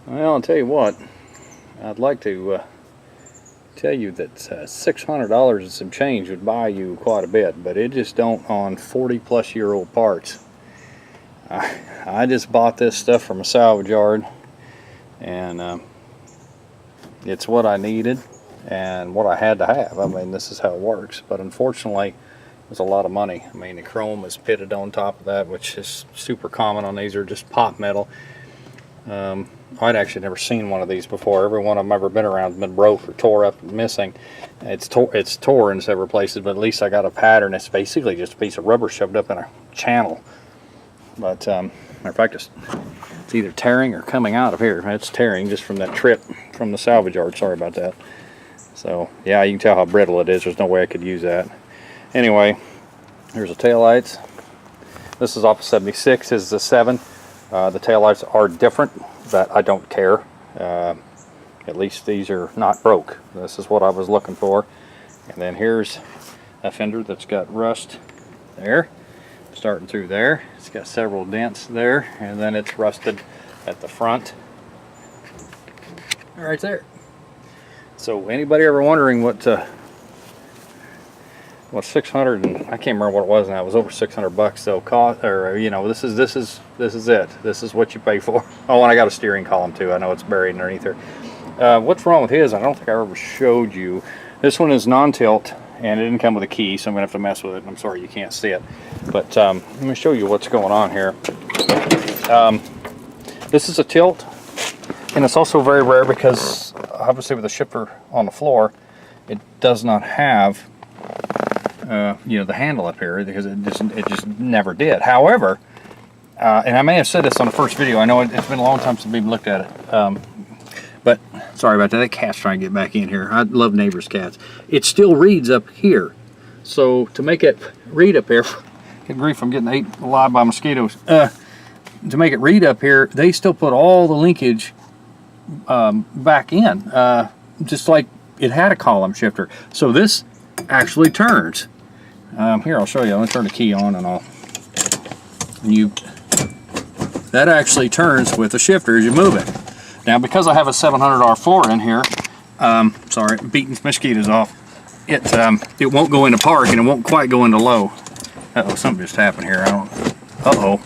Well, I'll tell you what, I'd like to tell you that $600 and some change would buy you quite a bit, but it just don't on 40-plus-year-old parts. I just bought this stuff from a salvage yard, and it's what I needed and what I had to have. I mean, this is how it works, but unfortunately it's a lot of money. I mean, the chrome is pitted on top of that, which is super common on these. Are just pot metal. I'd actually never seen one of these before. Every one I've ever been around has been broke or tore up and missing. It's tore in several places, but at least I got a pattern. It's basically just a piece of rubber shoved up in a channel. But matter of fact, it's either tearing or coming out of here. It's tearing just from that trip from the salvage yard. Sorry about that. So yeah, you can tell how brittle it is. There's no way I could use that. Anyway, here's the taillights. This is off of 76. This is a 7. The taillights are different, but I don't care. At least these are not broke. This is what I was looking for. And then here's a fender that's got rust there, starting through there. It's got several dents there, and then it's rusted at the front right there. So anybody ever wondering what 600 and I can't remember what it was now. It was over 600 bucks. So cost, or you know, this is it. This is what you pay for. Oh, and I got a steering column too. I know it's buried underneath there. What's wrong with his? I don't think I ever showed you. This one is non-tilt, and it didn't come with a key, so I'm gonna have to mess with it. I'm sorry you can't see it, but let me show you what's going on here. This is a tilt, and it's also very rare because obviously with the shifter on the floor, it does not have you know, the handle up here, because it just never did. However, and I may have said this on the first video. I know it's been a long time since we've looked at it. But sorry about that. That cat's trying to get back in here. I love neighbors' cats. It still reads up here. So to make it read up here, get grief, I'm getting ate alive by mosquitoes. To make it read up here, they still put all the linkage back in, just like it had a column shifter. So this actually turns. Here, I'll show you. Let me turn the key on and all. That actually turns with the shifter as you move it. Now, because I have a 700 R4 in here, sorry, beating mosquitoes off, it won't go into park and it won't quite go into low. Uh-oh, something just happened here. Uh-oh,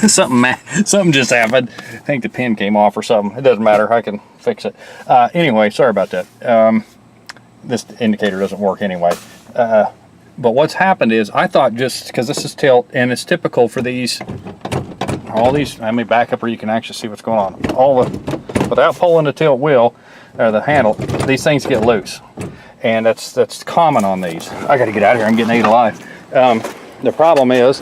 something just happened. I think the pin came off or something. It doesn't matter, I can fix it. Anyway, sorry about that. This indicator doesn't work anyway. But what's happened is, I thought, just because this is tilt, and it's typical for these, all these, let me back up where you can actually see what's going on. Without pulling the tilt wheel, or the handle, these things get loose. And that's common on these. I gotta get out of here, I'm getting ate alive. The problem is,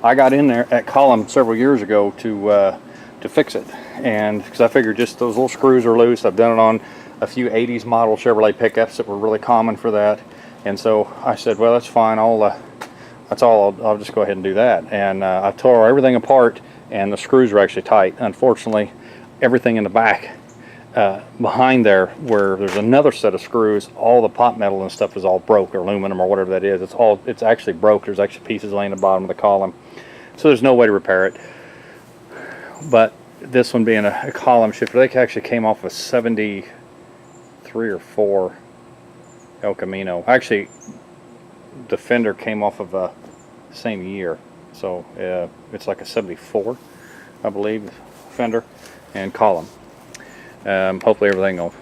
I got in there at column several years ago to fix it. And because I figured just those little screws are loose. I've done it on a few 80s model Chevrolet pickups that were really common for that, and so I said, well, that's fine, that's all, I'll just go ahead and do that. And I tore everything apart, and the screws are actually tight. Unfortunately, everything in the back behind there, where there's another set of screws, all the pot metal and stuff is all broke, or aluminum or whatever that is. It's actually broke. There's actually pieces laying at the bottom of the column, so there's no way to repair it. But this one being a column shifter, they actually came off of 73 or 4 El Camino. Actually, the fender came off of the same year, so it's like a 74, I believe, fender and column. Hopefully everything will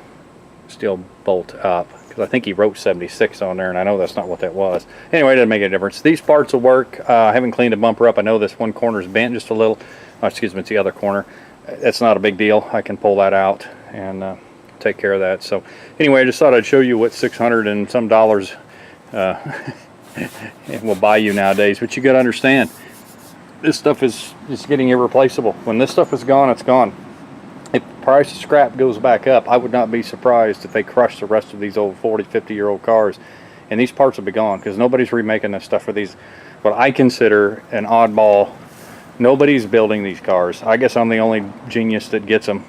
still bolt up, because I think he wrote 76 on there, and I know that's not what that was. Anyway, it doesn't make any difference. These parts will work. I haven't cleaned the bumper up. I know this one corner is bent just a little. Oh, excuse me, it's the other corner. That's not a big deal. I can pull that out and take care of that. So anyway, I just thought I'd show you what 600 and some dollars it will buy you nowadays. But you got to understand, this stuff is getting irreplaceable. When this stuff is gone, it's gone. If the price of scrap goes back up, I would not be surprised if they crush the rest of these old 40, 50-year-old cars, and these parts will be gone, because nobody's remaking this stuff for these, what I consider an oddball. Nobody's building these cars. I guess I'm the only genius that gets them.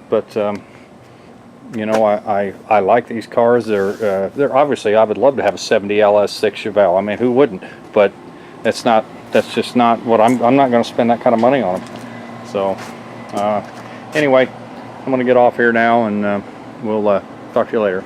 But you know, I like these cars. They're obviously, I would love to have a 70 LS6 Chevelle. I mean, who wouldn't? But that's just not what I'm not going to spend that kind of money on them. So Anyway, I'm going to get off here now, and we'll talk to you later.